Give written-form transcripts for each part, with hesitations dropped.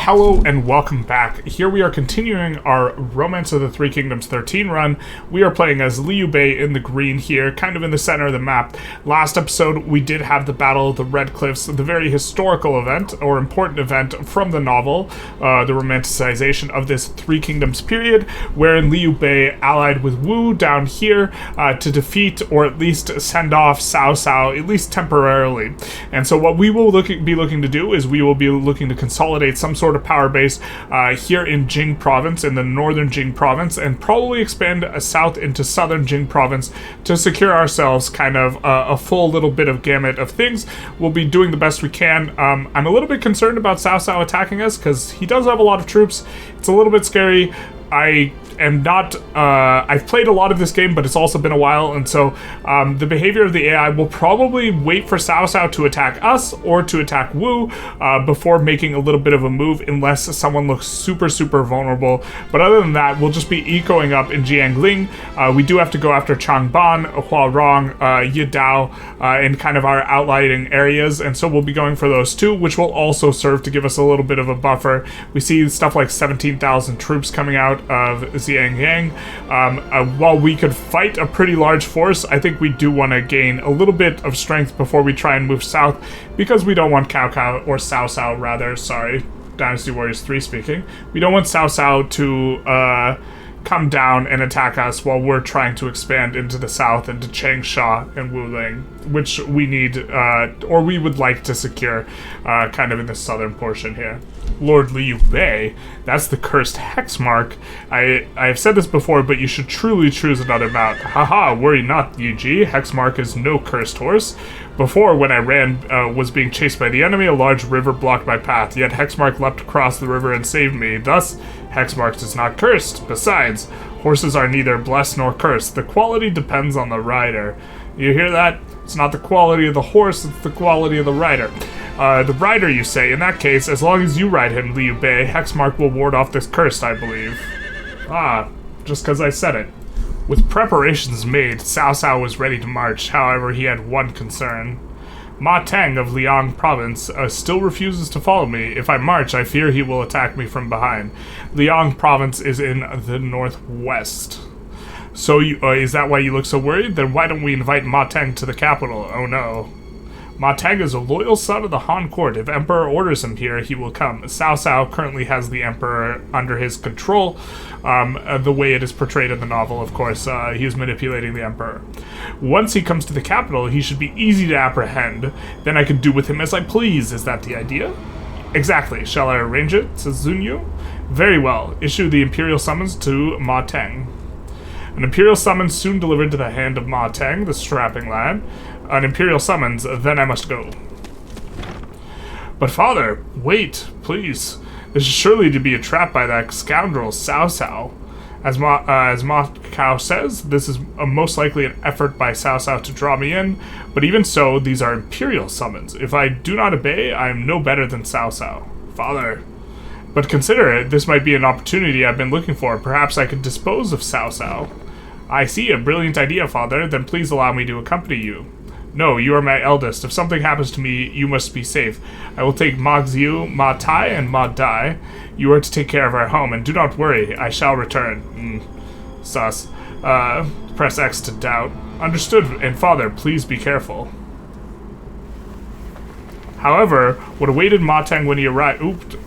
Hello and welcome back. Here we are continuing our Romance of the Three Kingdoms XIII run. We are playing as Liu Bei in the green here, kind of in the center of the map. Last episode, we did have the Battle of the Red Cliffs, the very historical event, or important event from the novel, the romanticization of this Three Kingdoms period, wherein Liu Bei allied with Wu down here to defeat, or at least send off Cao Cao, at least temporarily. And so what we will be looking to do is we will be looking to consolidate some sort of power base here in Jing province, in the northern Jing province, and probably expand south into southern Jing province to secure ourselves kind of a full little bit of gamut of things. We'll be doing the best we can. I'm a little bit concerned about Cao Cao attacking us because he does have a lot of troops. It's a little bit scary. I am not, I've played a lot of this game, but it's also been a while, and so the behavior of the AI will probably wait for Cao Cao to attack us or to attack Wu before making a little bit of a move, unless someone looks super vulnerable. But other than that, we'll just be ecoing up in Jiangling. We do have to go after Changban, Huarong, Yidao, in kind of our outlying areas, and so we'll be going for those two, which will also serve to give us a little bit of a buffer. We see stuff like 17,000 troops coming out of Xiangyang. While we could fight a pretty large force, I think we do want to gain a little bit of strength before we try and move south, because we don't want Cao Cao, rather, sorry, Dynasty Warriors 3 speaking. We don't want Cao Cao to come down and attack us while we're trying to expand into the south into Changsha and Wuling, which we need, or we would like to secure kind of in the southern portion here. Lord Liu Bei, that's the cursed hex mark. I've said this before, but you should truly choose another mount. Haha, worry not, Yi. Hex mark is no cursed horse. Before, when I ran, was being chased by the enemy, a large river blocked my path, yet Hexmark leapt across the river and saved me. Thus, Hexmark is not cursed. Besides, horses are neither blessed nor cursed. The quality depends on the rider. You hear that? It's not the quality of the horse, it's the quality of the rider. The rider, you say. In that case, as long as you ride him, Liu Bei, Hexmark will ward off this curse, I believe. Ah, just because I said it. With preparations made, Cao Cao was ready to march. However, he had one concern. Ma Teng of Liang province still refuses to follow me. If I march, I fear he will attack me from behind. Liang province is in the northwest. So, is that why you look so worried? Then why don't we invite Ma Teng to the capital? Oh no. Ma Teng is a loyal son of the Han court. If Emperor orders him here, he will come. Cao Cao currently has the Emperor under his control, the way it is portrayed in the novel, of course. He is manipulating the Emperor. Once he comes to the capital, he should be easy to apprehend. Then I can do with him as I please. Is that the idea? Exactly. Shall I arrange it? Says Zunyu. Very well. Issue the Imperial summons to Ma Teng. An Imperial summons soon delivered to the hand of Ma Teng, the strapping lad. An Imperial summons, then I must go. But father, wait, please. This is surely to be a trap by that scoundrel Cao Cao. As Ma Cao says, this is most likely an effort by Cao Cao to draw me in, but even so, these are Imperial summons. If I do not obey, I am no better than Cao Cao. Father. But consider it, this might be an opportunity I've been looking for. Perhaps I could dispose of Cao Cao. I see, a brilliant idea, father. Then please allow me to accompany you. No, you are my eldest. If something happens to me, you must be safe. I will take Ma Xiu, Ma Tai, and Ma Dai. You are to take care of our home, and do not worry, I shall return. Sus. Press X to doubt. Understood, and father, please be careful. However, what awaited Ma Teng when he arrived... Oops,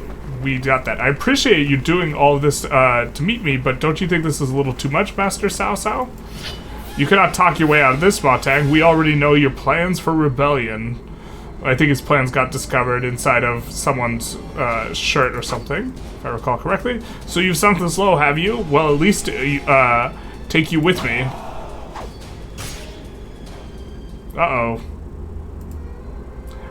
we got that. I appreciate you doing all of this to meet me, but don't you think this is a little too much, Master Cao Cao? You cannot talk your way out of this, Ma Teng. We already know your plans for rebellion. I think his plans got discovered inside of someone's shirt or something, if I recall correctly. So you've sunk this low, have you? Well, at least take you with me. Uh-oh.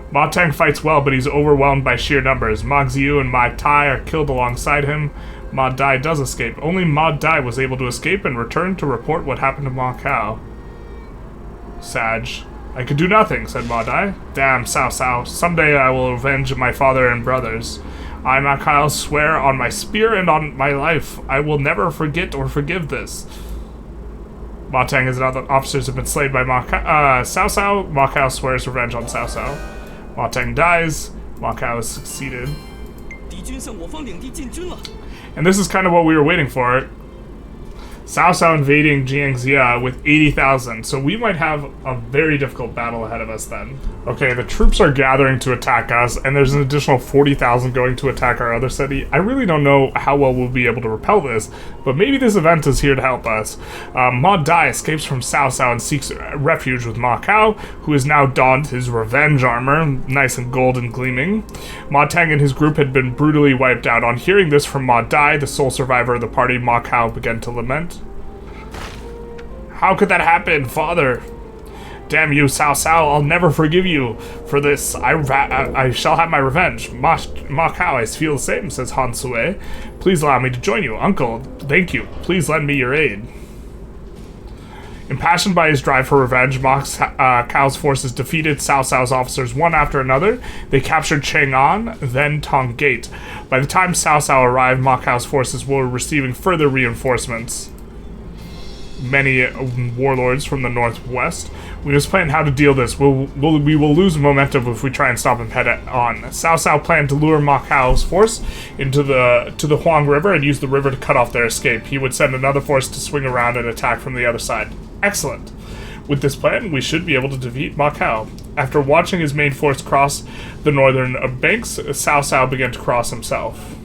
Ma Teng fights well, but he's overwhelmed by sheer numbers. Ma Xiu and Ma Tai are killed alongside him. Ma Dai does escape. Only Ma Dai was able to escape and return to report what happened to Ma Cao. Sag. I could do nothing, said Ma Dai. Damn, Cao Cao. Someday I will avenge my father and brothers. I, Ma Cao, swear on my spear and on my life. I will never forget or forgive this. Ma Teng and other officers have been slain by Cao Cao. Ma Cao swears revenge on Cao Cao. Ma Teng dies. Ma Cao has succeeded. And this is kind of what we were waiting for. Cao Cao invading Jiangxia with 80,000, so we might have a very difficult battle ahead of us then. Okay, the troops are gathering to attack us, and there's an additional 40,000 going to attack our other city. I really don't know how well we'll be able to repel this, but maybe this event is here to help us. Ma Dai escapes from Cao Cao and seeks refuge with Ma Cao, who has now donned his revenge armor, nice and golden gleaming. Ma Teng and his group had been brutally wiped out. On hearing this from Ma Dai, the sole survivor of the party, Ma Cao began to lament. How could that happen, father? Damn you, Cao Cao, I'll never forgive you for this. I shall have my revenge. Ma Cao, I feel the same, says Han Sui. Please allow me to join you. Uncle, thank you. Please lend me your aid. Impassioned by his drive for revenge, Ma Cao's forces defeated Cao Cao's officers one after another. They captured Chang'an, then Tong Gate. By the time Cao Cao arrived, Ma Cao's forces were receiving further reinforcements. Many warlords from the northwest. We must plan how to deal this. We will lose momentum if we try and stop him head on. Cao Cao planned to lure Ma Cao's force to the Huang River and use the river to cut off their escape. He would send another force to swing around and attack from the other side. Excellent. With this plan, we should be able to defeat Ma Cao. After watching his main force cross the northern banks, Cao Cao began to cross himself.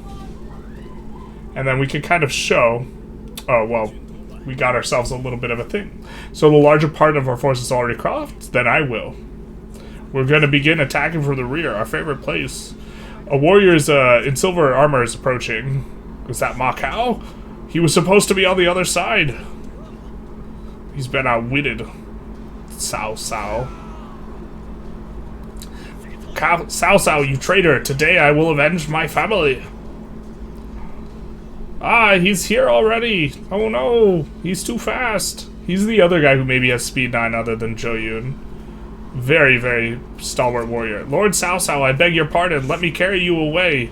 And then we can kind of show... Oh, well... We got ourselves a little bit of a thing. So the larger part of our forces already crossed, then I will. We're going to begin attacking from the rear, our favorite place. A warrior in silver armor is approaching. Is that Ma Cao? He was supposed to be on the other side. He's been outwitted. Cao Cao. Cao Cao, you traitor! Today I will avenge my family. Ah, he's here already! Oh no! He's too fast! He's the other guy who maybe has speed 9 other than Zhou Yun. Very, very stalwart warrior. Lord Cao Cao, I beg your pardon. Let me carry you away.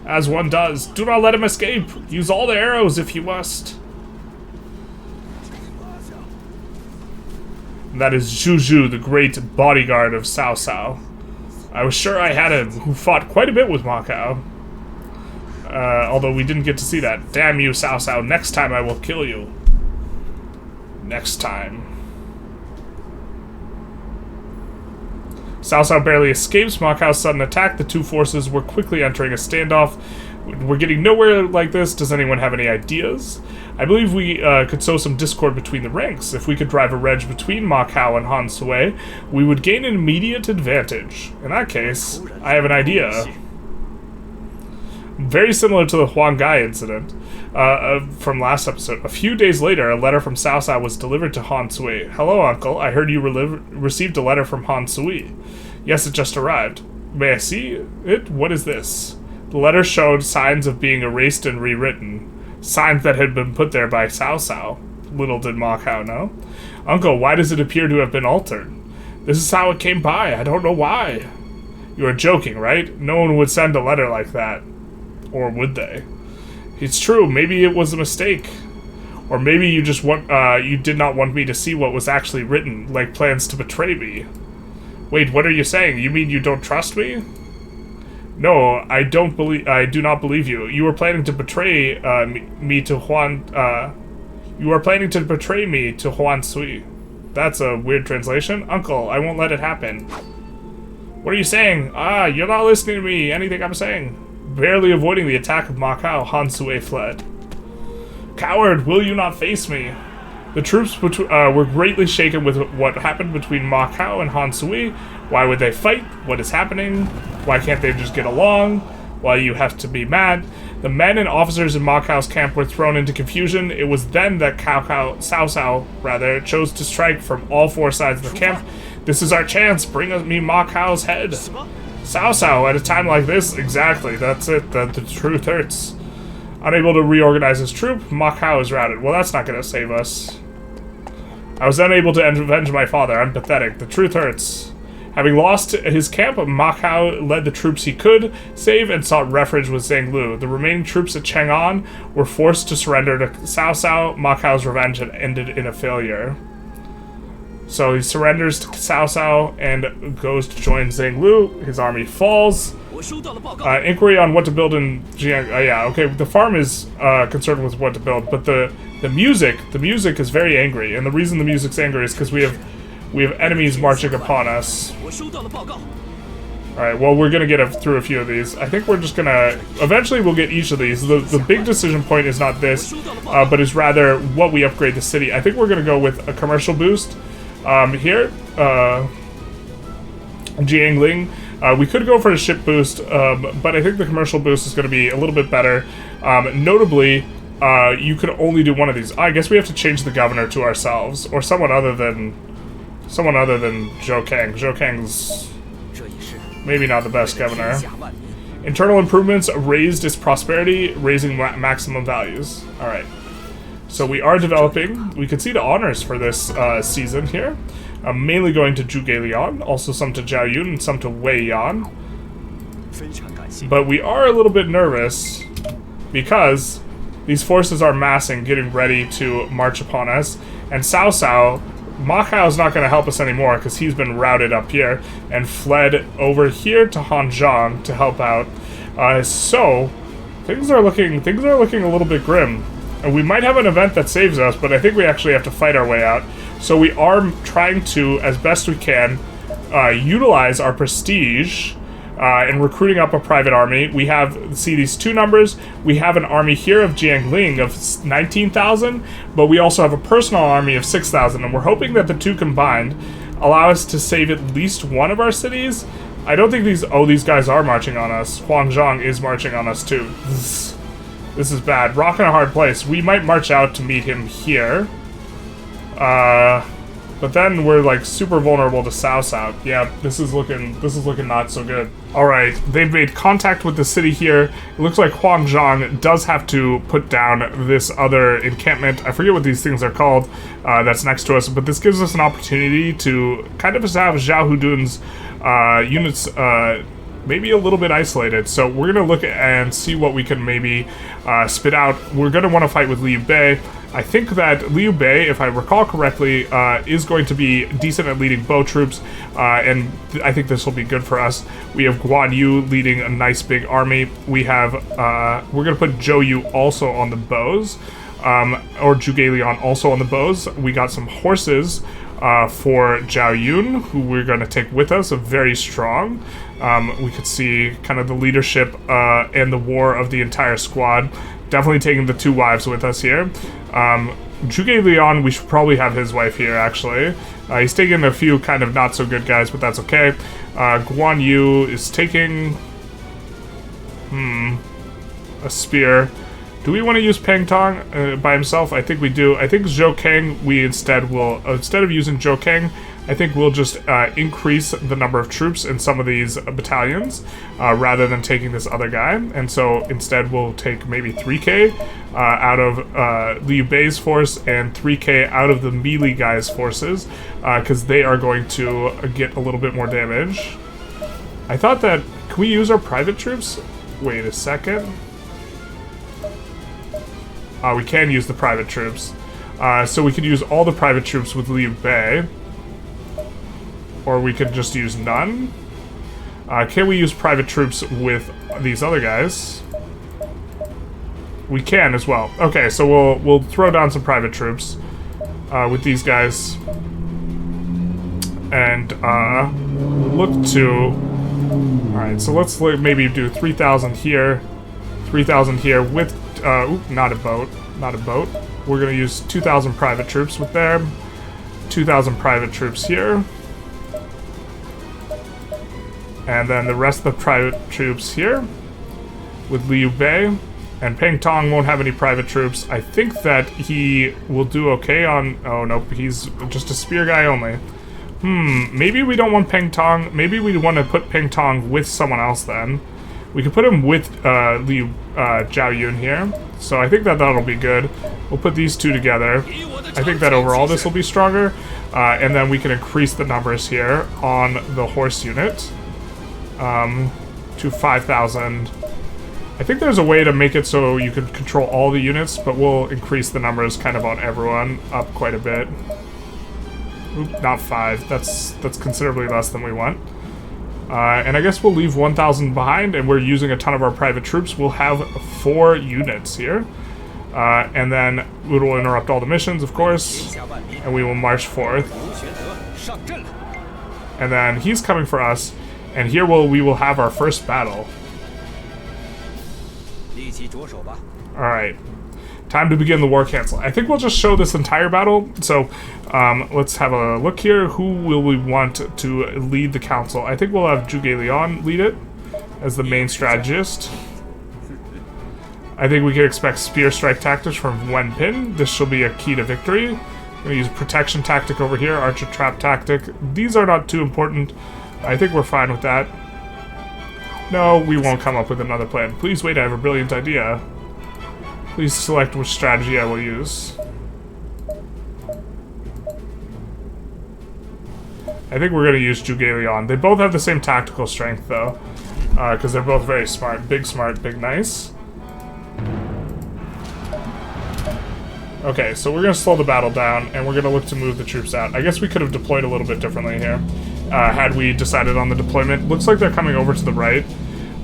As one does. Do not let him escape. Use all the arrows if you must. And that is Zhu Zhu, the great bodyguard of Cao Cao. I was sure I had him, who fought quite a bit with Ma Cao. Although we didn't get to see that. Damn you, Cao Cao. Next time I will kill you. Next time. Cao Cao barely escapes Ma Cao's sudden attack. The two forces were quickly entering a standoff. We're getting nowhere like this. Does anyone have any ideas? I believe we could sow some discord between the ranks. If we could drive a wedge between Ma Cao and Han Sui, we would gain an immediate advantage. In that case, I have an idea. Very similar to the Huang Gai incident from last episode. A few days later, a letter from Cao Cao was delivered to Han Sui. Hello, uncle. I heard you received a letter from Han Sui. Yes, it just arrived. May I see it? What is this? The letter showed signs of being erased and rewritten. Signs that had been put there by Cao Cao. Little did Ma Cao know. Uncle, why does it appear to have been altered? This is how it came by. I don't know why. You are joking, right? No one would send a letter like that. Or would they? It's true, maybe it was a mistake. Or maybe you just you did not want me to see what was actually written, like plans to betray me. Wait, what are you saying? You mean you don't trust me? No, I do not believe you. You were planning to betray me to Huan. You are planning to betray me to Huan Sui. That's a weird translation. Uncle, I won't let it happen. What are you saying? Ah, you're not listening to me. Anything I'm saying. Barely avoiding the attack of Ma Cao, Han Sui fled. Coward, will you not face me? The troops were greatly shaken with what happened between Ma Cao and Han Sui. Why would they fight? What is happening? Why can't they just get along? Why you have to be mad? The men and officers in Ma Cao's camp were thrown into confusion. It was then that Cao Cao chose to strike from all four sides of the camp. This is our chance. Bring me Ma Cao's head. Cao Cao, at a time like this, exactly, that's it, the truth hurts. Unable to reorganize his troop, Ma Cao is routed. Well, that's not gonna save us. I was unable to avenge my father. I'm pathetic. The truth hurts. Having lost his camp, Ma Cao led the troops he could save and sought refuge with Zhang Lu. The remaining troops at Chang'an were forced to surrender to Cao Cao. Ma Cao's revenge had ended in a failure. So he surrenders to Cao Cao and goes to join Zhang Lu. His army falls. Inquiry on what to build in Jiang. Yeah, okay. The farm is concerned with what to build, but the music is very angry, and the reason the music's angry is because we have enemies marching upon us. All right. Well, we're gonna get through a few of these. I think we're just gonna eventually we'll get each of these. The big decision point is not this, but is rather what we upgrade the city. I think we're gonna go with a commercial boost here. Jiangling. We could go for a ship boost, but I think the commercial boost is going to be a little bit better. Notably, you could only do one of these. I guess we have to change the governor to ourselves, or someone other than Zhou Kang. Zhou Kang's maybe not the best governor. Internal improvements raised its prosperity, raising maximum values. All right. So we are developing. We can see the honors for this season here. Mainly going to Zhuge Liang, also some to Zhao Yun, and some to Wei Yan. But we are a little bit nervous because these forces are massing, getting ready to march upon us. And Cao Cao, Ma Kao is not going to help us anymore because he's been routed up here and fled over here to Hanzhong to help out. So things are looking a little bit grim. And we might have an event that saves us, but I think we actually have to fight our way out. So we are trying to, as best we can, utilize our prestige in recruiting up a private army. We have, see these two numbers, we have an army here of Jiangling of 19,000, but we also have a personal army of 6,000, and we're hoping that the two combined allow us to save at least one of our cities. I don't think these guys are marching on us. Huangzhong is marching on us too. This is bad. Rock in a hard place. We might march out to meet him here. But then we're like super vulnerable to Cao Cao. Yeah, this is looking not so good. Alright, they've made contact with the city here. It looks like Huangzhong does have to put down this other encampment. I forget what these things are called, that's next to us, but this gives us an opportunity to kind of have Zhao Hudun's units maybe a little bit isolated. So we're gonna look and see what we can maybe spit out. We're gonna want to fight with Liu Bei. I think that Liu Bei, if I recall correctly, is going to be decent at leading bow troops, and I think this will be good for us. We have Guan Yu leading a nice big army. We have, we're gonna put Zhou Yu also on the bows, or Zhuge Liang also on the bows. We got some horses for Zhao Yun, who we're going to take with us, very strong. We could see kind of the leadership and the war of the entire squad. Definitely taking the two wives with us here. Zhuge Liang, we should probably have his wife here, actually. He's taking a few kind of not so good guys, but that's okay. Guan Yu is taking... a spear. Do we want to use Peng Tong by himself? I think we do. I think Zhou Kang, we instead will, instead of using Zhou Kang, I think we'll just increase the number of troops in some of these battalions rather than taking this other guy. And so instead we'll take maybe 3K out of Liu Bei's force and 3K out of the melee guys' forces because they are going to get a little bit more damage. I thought that, can we use our private troops? Wait a second. We can use the private troops. So we could use all the private troops with Liu Bei. Or we could just use none. Can we use private troops with these other guys? We can as well. Okay, so we'll throw down some private troops with these guys. And look to... Alright, so let's maybe do 3,000 here. 3,000 here with... not a boat. Not a boat. We're going to use 2,000 private troops with them. 2,000 private troops here. And then the rest of the private troops here with Liu Bei. And Peng Tong won't have any private troops. I think that he will do okay on... Oh, nope. He's just a spear guy only. Maybe we don't want Peng Tong. Maybe we want to put Peng Tong with someone else then. We could put him with Zhao Yun here. So I think that that'll be good. We'll put these two together. I think that overall this will be stronger. And then we can increase the numbers here on the horse unit to 5,000. I think there's a way to make it so you can control all the units, but we'll increase the numbers kind of on everyone up quite a bit. Oop, not 5. That's considerably less than we want. And I guess we'll leave 1,000 behind, and we're using a ton of our private troops. We'll have 4 units here. And then it will interrupt all the missions, of course, and we will march forth. And then he's coming for us, and here we will have our first battle. Alright. Time to begin the war cancel. I think we'll just show this entire battle. So let's have a look here. Who will we want to lead the council? I think we'll have Zhuge Liang lead it as the main strategist. I think we can expect spear strike tactics from Wen Pin. This shall be a key to victory. I'm going to use protection tactic over here, archer trap tactic. These are not too important. I think we're fine with that. No, we won't come up with another plan. Please wait, I have a brilliant idea. Please select which strategy I will use. I think we're going to use Zhuge Liang. They both have the same tactical strength, though. Because they're both very smart, big, nice. Okay, so we're going to slow the battle down, and we're going to look to move the troops out. I guess we could have deployed a little bit differently here, had we decided on the deployment. Looks like they're coming over to the right.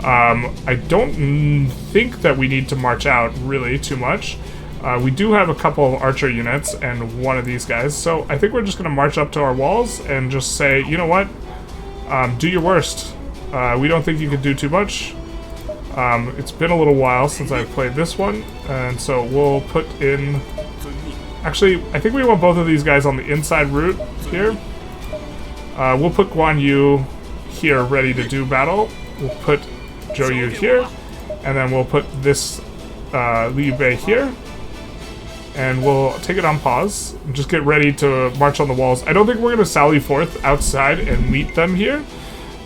I don't think that we need to march out, really, too much. We do have a couple of archer units and one of these guys, so I think we're just going to march up to our walls and just say, you know what? Do your worst. We don't think you can do too much. It's been a little while since I've played this one, and so we'll put in... Actually, I think we want both of these guys on the inside route here. We'll put Guan Yu here ready to do battle. We'll put Zhou Yu here, and then we'll put this Liu Bei here. And we'll take it on pause and just get ready to march on the walls. I don't think we're going to sally forth outside and meet them here.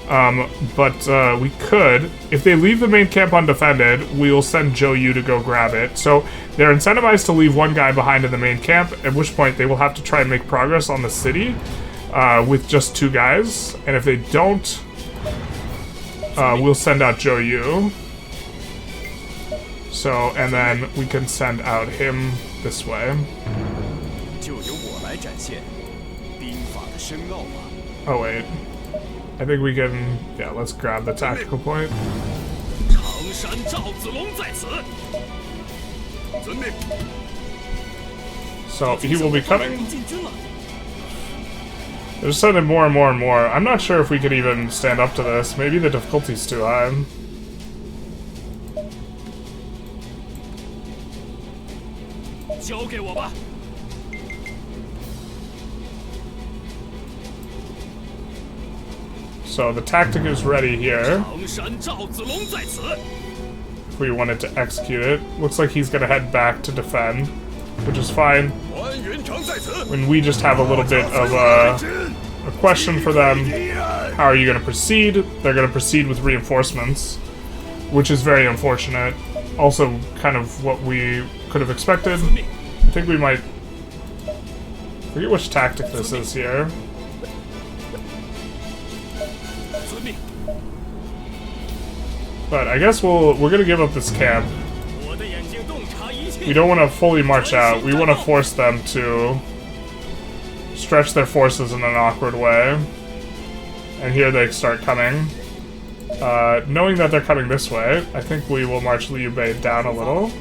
But we could. If they leave the main camp undefended, we'll send Zhou Yu to go grab it. So they're incentivized to leave one guy behind in the main camp, at which point they will have to try and make progress on the city with just 2 guys. And if they don't, we'll send out Zhou Yu. So, and then we can send out him this way. Oh, wait. I think we can... Yeah, let's grab the tactical point. So, he will be coming. They're sending more and more and more. I'm not sure if we could even stand up to this. Maybe the difficulty's too high. So the tactic is ready here. If we wanted to execute it. Looks like he's gonna head back to defend, which is fine. When we just have a little bit of a question for them. How are you gonna proceed? They're gonna proceed with reinforcements, which is very unfortunate. Also kind of what we could have expected. I think we might... I forget which tactic this is here. But I guess we're gonna give up this camp. We don't want to fully march out. We want to force them to stretch their forces in an awkward way. And here they start coming. Knowing that they're coming this way, I think we will march Liu Bei down a little.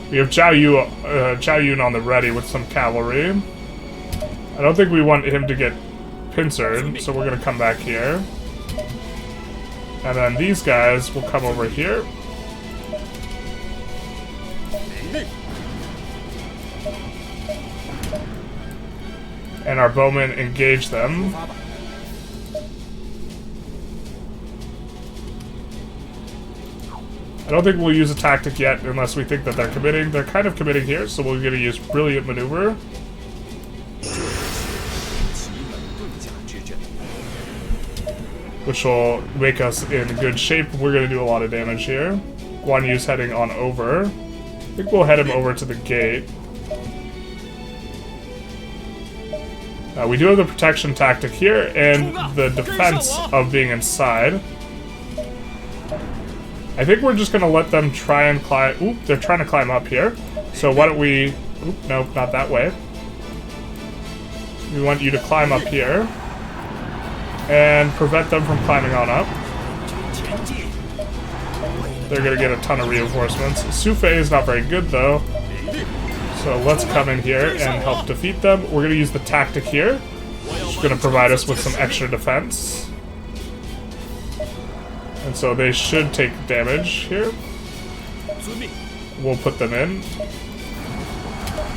We have Zhao Yun on the ready with some cavalry. I don't think we want him to get pincered, so we're going to come back here. And then these guys will come over here. And our bowmen engage them. I don't think we'll use a tactic yet unless we think that they're committing. They're kind of committing here, so we're going to use Brilliant Maneuver. Which will make us in good shape. We're going to do a lot of damage here. Guan Yu's heading on over. I think we'll head him over to the gate. We do have the protection tactic here and the defense of being inside. I think we're just gonna let them try and climb. Oop, they're trying to climb up here. So why don't we... Oop, no, not that way. We want you to climb up here and prevent them from climbing on up. They're gonna get a ton of reinforcements. Sufei is not very good though. So let's come in here and help defeat them. We're gonna use the tactic here. It's gonna provide us with some extra defense. And so they should take damage here. We'll put them in.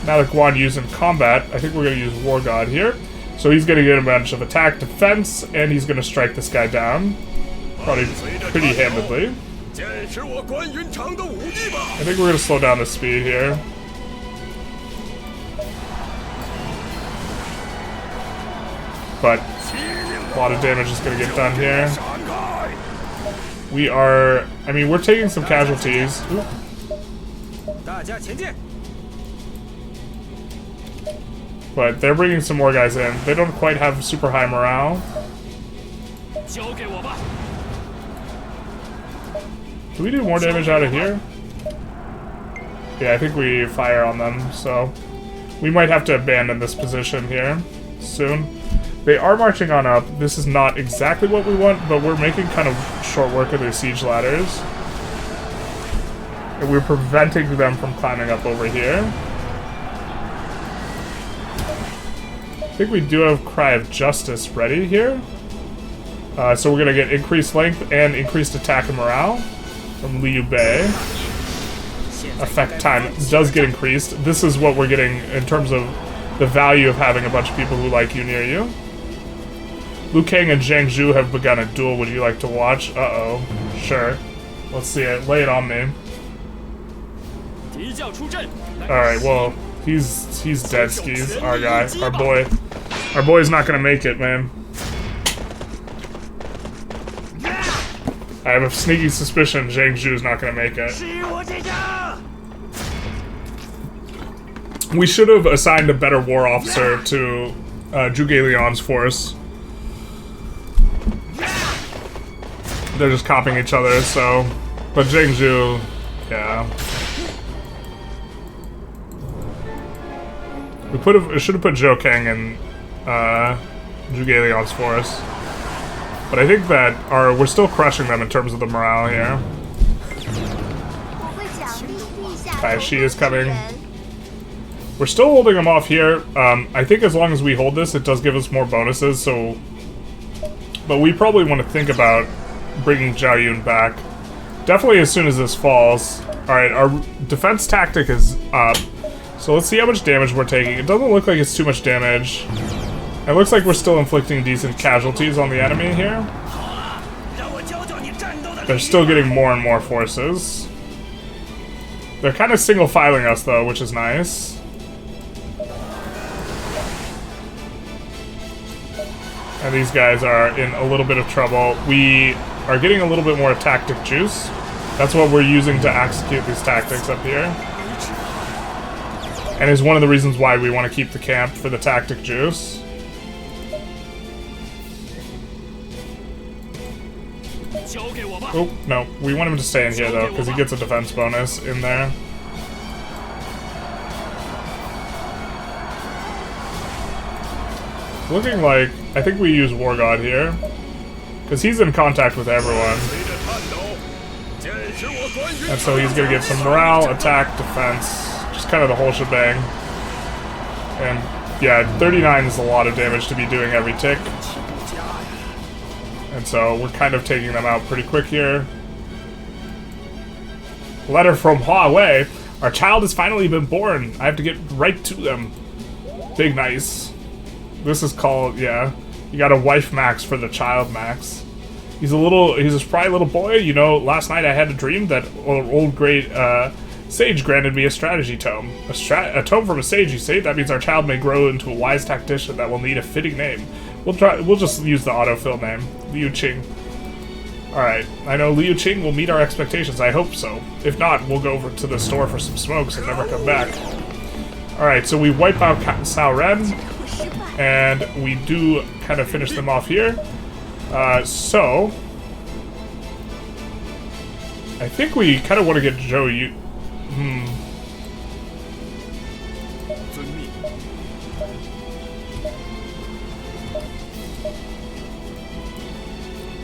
Now that Guan Yu's in combat, I think we're gonna use War God here. So he's gonna get a bunch of attack, defense, and he's gonna strike this guy down. Probably pretty handedly. I think we're gonna slow down the speed here. But a lot of damage is gonna get done here. We are... I mean, we're taking some casualties. Ooh. But they're bringing some more guys in. They don't quite have super high morale. Do we do more damage out of here? Yeah, I think we fire on them, so... We might have to abandon this position here soon. They are marching on up. This is not exactly what we want, but we're making kind of short work of their siege ladders. And we're preventing them from climbing up over here. I think we do have Cry of Justice ready here. So we're going to get increased length and increased attack and morale from Liu Bei. Effect time does get increased. This is what we're getting in terms of the value of having a bunch of people who like you near you. Liu Kang and Zhang Zhu have begun a duel. Would you like to watch? Uh-oh. Sure. Let's see it. Lay it on me. Alright, well, he's dead skis, our guy. Our boy. Our boy's not gonna make it, man. I have a sneaky suspicion Zhang Zhu's not gonna make it. We should have assigned a better war officer to Zhuge Liang's force. They're just copying each other, so... But Zhang Zhu, yeah. We should have put Zhou Kang in Zhuge Liang's force. But I think that we're still crushing them in terms of the morale here. Okay, she is coming. We're still holding them off here. I think as long as we hold this, it does give us more bonuses, so... But we probably want to think about bringing Zhao Yun back. Definitely as soon as this falls. Alright, our defense tactic is up. So let's see how much damage we're taking. It doesn't look like it's too much damage. It looks like we're still inflicting decent casualties on the enemy here. They're still getting more and more forces. They're kind of single-filing us, though, which is nice. And these guys are in a little bit of trouble. We are getting a little bit more tactic juice. That's what we're using to execute these tactics up here. And is one of the reasons why we want to keep the camp for the tactic juice. Oh, no. We want him to stay in here, though, because he gets a defense bonus in there. Looking like... I think we use War God here. Because he's in contact with everyone. And so he's going to get some morale, attack, defense. Just kind of the whole shebang. And yeah, 39 is a lot of damage to be doing every tick. And so we're kind of taking them out pretty quick here. Letter from Huawei. Our child has finally been born. I have to get right to them. Big nice. This is called, yeah. You got a wife max for the child max. He's a spry little boy. You know, last night I had a dream that old great sage granted me a strategy tome. A tome from a sage, you say? That means our child may grow into a wise tactician that will need a fitting name. We'll just use the autofill name. Liu Qing. Alright, I know Liu Qing will meet our expectations. I hope so. If not, we'll go over to the store for some smokes and never come back. Alright, so we wipe out Cao Ren. And we do kind of finish them off here. So I think we kind of want to get Zhou Yu.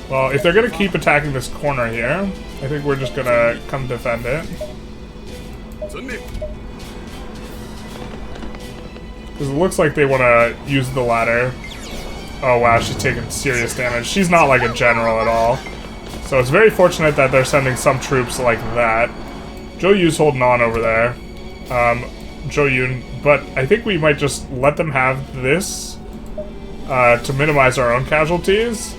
Well, if they're going to keep attacking this corner here, I think we're just going to come defend it. Because it looks like they want to use the ladder. Oh wow, she's taking serious damage. She's not like a general at all. So it's very fortunate that they're sending some troops like that. Zhou Yu's holding on over there. Zhou Yun, but I think we might just let them have this to minimize our own casualties.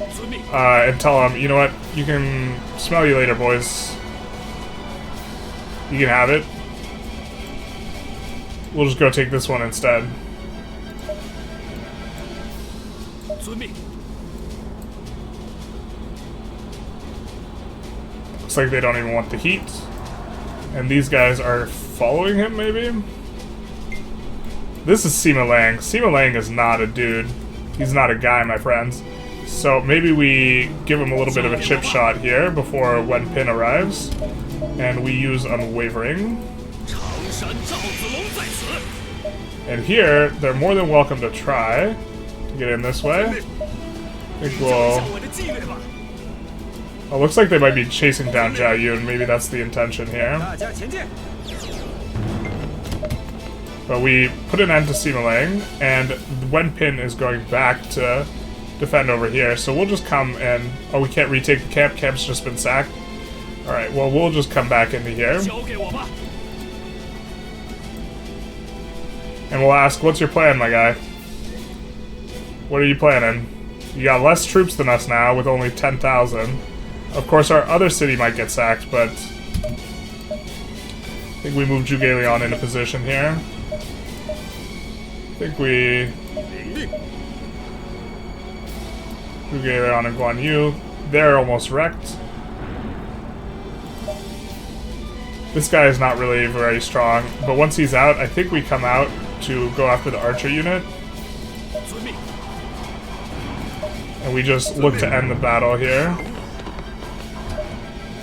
And tell them, you know what, you can smell you later, boys. You can have it. We'll just go take this one instead. Looks like they don't even want the heat. And these guys are following him, maybe? This is Sima Lang. Sima Lang is not a dude. He's not a guy, my friends. So maybe we give him a little bit of a chip shot here before Wen Pin arrives. And we use Unwavering. And here, they're more than welcome to try to get in this way. I think we'll... Oh, looks like they might be chasing down Zhou Yun. Maybe that's the intention here. But we put an end to Sima Lang, and Wen Pin is going back to defend over here. So we'll just come and... Oh, we can't retake the camp. Camp's just been sacked. Alright, well, we'll just come back into here. And we'll ask, what's your plan, my guy? What are you planning? You got less troops than us now, with only 10,000. Of course, our other city might get sacked, but... I think we move Zhuge Liang into position here. I think we... Zhuge Liang and Guan Yu. They're almost wrecked. This guy is not really very strong, but once he's out, I think we come out to go after the archer unit. And we just look to end the battle here.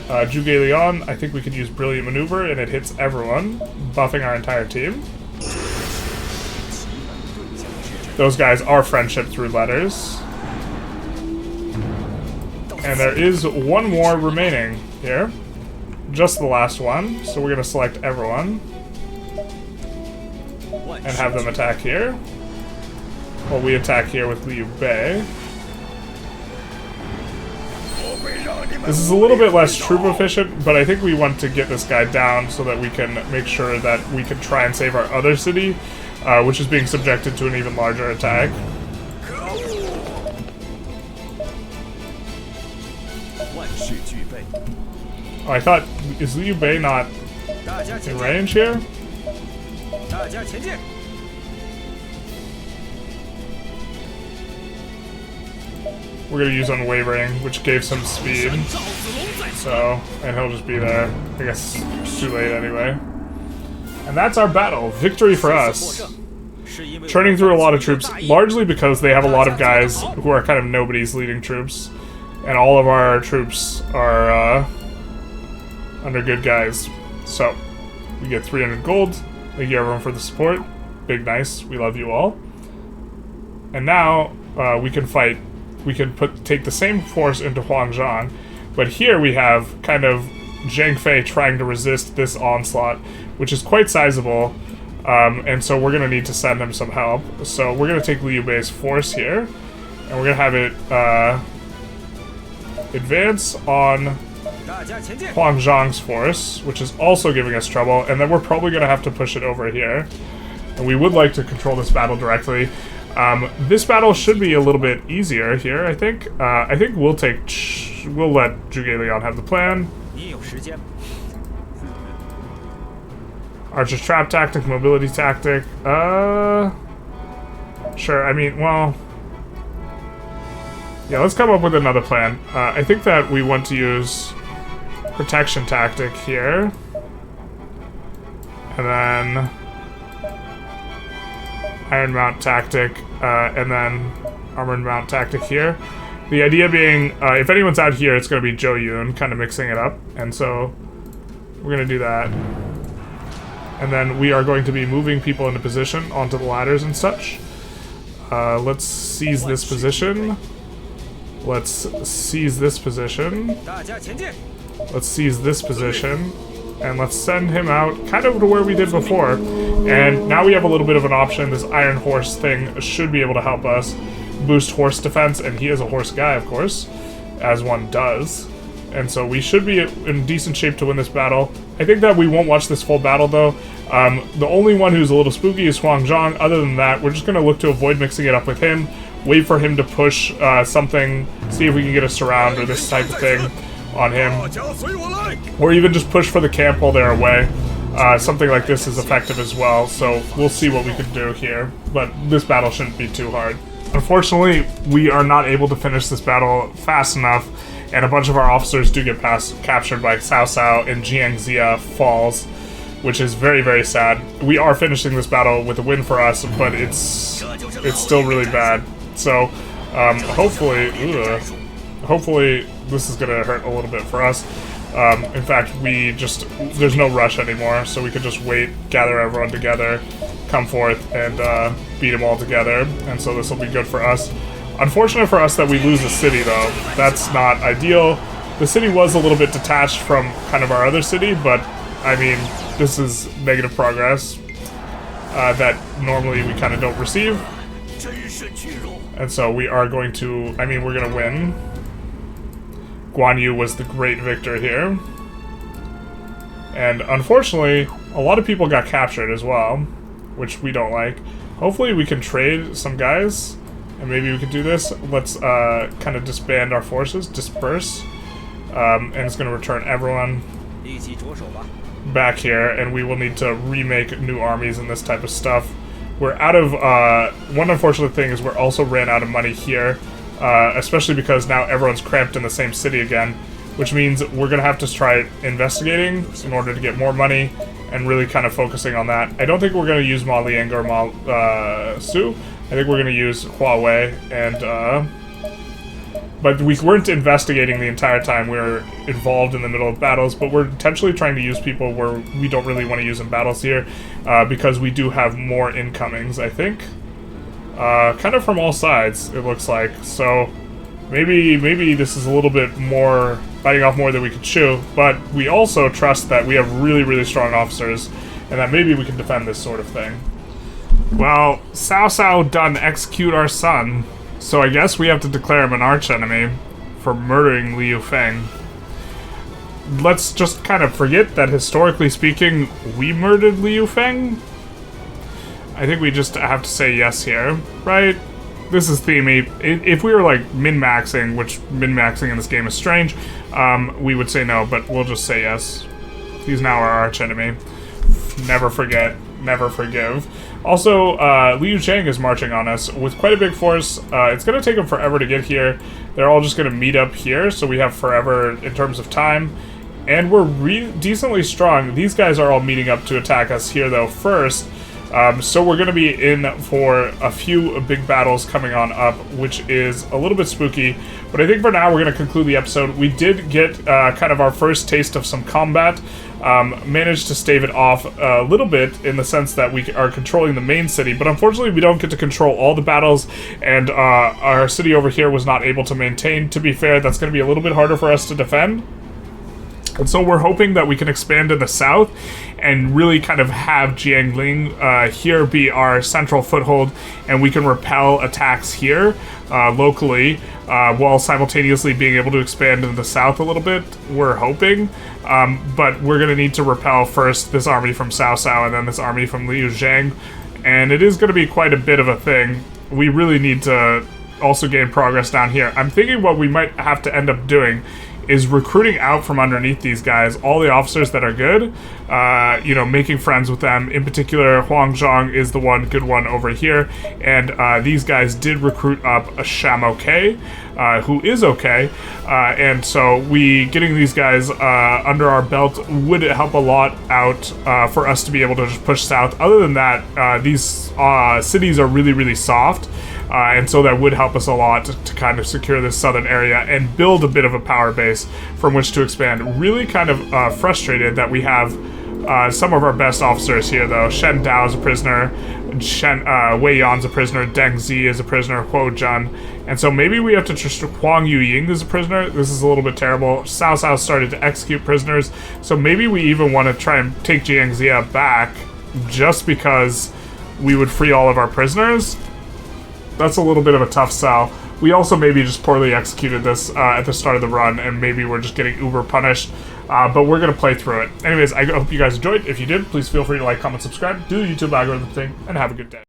Zhuge Liang, I think we could use Brilliant Maneuver, and it hits everyone, buffing our entire team. Those guys are friendship through letters. And there is one more remaining here. Just the last one, so we're going to select everyone. And have them attack here. Well, we attack here with Liu Bei. This is a little bit less troop efficient, but I think we want to get this guy down so that we can make sure that we can try and save our other city, which is being subjected to an even larger attack. Oh, I thought, is Liu Bei not in range here? We're gonna use Unwavering, which gave some speed. So, and he'll just be there. I guess it's too late anyway. And that's our battle. Victory for us. Churning through a lot of troops, largely because they have a lot of guys who are kind of nobodies leading troops. And all of our troops are under good guys. So, we get 300 gold. Thank you everyone for the support. Big nice. We love you all. And now, we can fight. We can take the same force into Huangzhang. But here we have kind of Zhang Fei trying to resist this onslaught, which is quite sizable. And so we're going to need to send him some help. So we're going to take Liu Bei's force here. And we're going to have it advance on Huangzhang's force, which is also giving us trouble. And then we're probably going to have to push it over here. And we would like to control this battle directly. This battle should be a little bit easier here, I think. I think we'll let Zhuge Liang have the plan. Archer's trap tactic, mobility tactic. Sure, I mean, well... Yeah, let's come up with another plan. I think that we want to use protection tactic here. And then... Iron Mount tactic, and then Armored Mount tactic here. The idea being, if anyone's out here, it's going to be Zhou Yun, kind of mixing it up. And so we're going to do that. And then we are going to be moving people into position onto the ladders and such. Let's seize this position. Let's seize this position. Let's seize this position. And let's send him out kind of to where we did before. And now we have a little bit of an option. This Iron Horse thing should be able to help us boost horse defense. And he is a horse guy, of course, as one does. And so we should be in decent shape to win this battle. I think that we won't watch this full battle, though. The only one who's a little spooky is Huang Zhang. Other than that, we're just going to look to avoid mixing it up with him. Wait for him to push something. See if we can get a surround or this type of thing on him. Or even just push for the camp while they're away. Something like this is effective as well. So we'll see what we can do here. But this battle shouldn't be too hard. Unfortunately, we are not able to finish this battle fast enough. And a bunch of our officers do get captured by Cao Cao, and Jiang Zia falls, which is very, very sad. We are finishing this battle with a win for us, but it's still really bad. So hopefully this is gonna hurt a little bit for us. In fact, there's no rush anymore, so we could just wait, gather everyone together, come forth, and beat them all together. And so this will be good for us. Unfortunate for us that we lose the city, though. That's not ideal. The city was a little bit detached from kind of our other city, but, I mean, this is negative progress that normally we kind of don't receive. And so we are going to, we're going to win. Guan Yu was the great victor here. And unfortunately, a lot of people got captured as well, which we don't like. Hopefully we can trade some guys. And maybe we could do this. Let's kind of disband our forces, disperse, and it's going to return everyone back here, and we will need to remake new armies and this type of stuff. We're out of, one unfortunate thing is we're also ran out of money here, especially because now everyone's cramped in the same city again, which means we're going to have to try investigating in order to get more money and really kind of focusing on that. I don't think we're going to use Ma Liang or Ma Su. I think we're going to use Huawei, and, but we weren't investigating the entire time. We were involved in the middle of battles, but we're intentionally trying to use people where we don't really want to use in battles here, because we do have more incomings, I think. Kind of from all sides, it looks like. So, maybe this is a little bit more, biting off more than we could chew, but we also trust that we have really, really strong officers, and that maybe we can defend this sort of thing. Well, Cao Cao done execute our son, so I guess we have to declare him an archenemy for murdering Liu Feng. Let's just kind of forget that, historically speaking, we murdered Liu Feng. I think we just have to say yes here, right? This is themey. If we were like min-maxing, which min-maxing in this game is strange, we would say no, but we'll just say yes. He's now our archenemy. Never forget, never forgive. Also, Liu Zhang is marching on us with quite a big force. It's going to take them forever to get here. They're all just going to meet up here, so we have forever in terms of time. And we're decently strong. These guys are all meeting up to attack us here, though, first. So we're going to be in for a few big battles coming on up, which is a little bit spooky. But I think for now we're going to conclude the episode. We did get kind of our first taste of some combat. Managed to stave it off a little bit in the sense that we are controlling the main city, but unfortunately we don't get to control all the battles, and our city over here was not able to maintain. To be fair, that's going to be a little bit harder for us to defend. And so we're hoping that we can expand to the south and really kind of have Jiangling here be our central foothold, and we can repel attacks here locally while simultaneously being able to expand into the south a little bit, we're hoping. But we're going to need to repel first this army from Cao Cao and then this army from Liu Zhang, and it is going to be quite a bit of a thing. We really need to also gain progress down here. I'm thinking what we might have to end up doing is recruiting out from underneath these guys all the officers that are good, you know, making friends with them. In particular, Huang Zhang is the good one over here, and these guys did recruit up a Sham OK, who is okay, and so getting these guys under our belt would help a lot out for us to be able to just push south. Other than that, these cities are really, really soft. and so that would help us a lot to kind of secure this southern area and build a bit of a power base from which to expand. Really kind of frustrated that we have some of our best officers here, though. Shen Dao is a prisoner, Wei Yan's a prisoner, Deng Zi is a prisoner, Huo Jun, and so maybe we have to trust Huang Yuying is a prisoner. This is a little bit terrible. Cao Cao started to execute prisoners, so maybe we even want to try and take Jiang Xia back just because we would free all of our prisoners. That's a little bit of a tough sell. We also maybe just poorly executed this at the start of the run, and maybe we're just getting uber punished. But we're going to play through it. Anyways, I hope you guys enjoyed. If you did, please feel free to like, comment, subscribe, do the YouTube algorithm thing, and have a good day.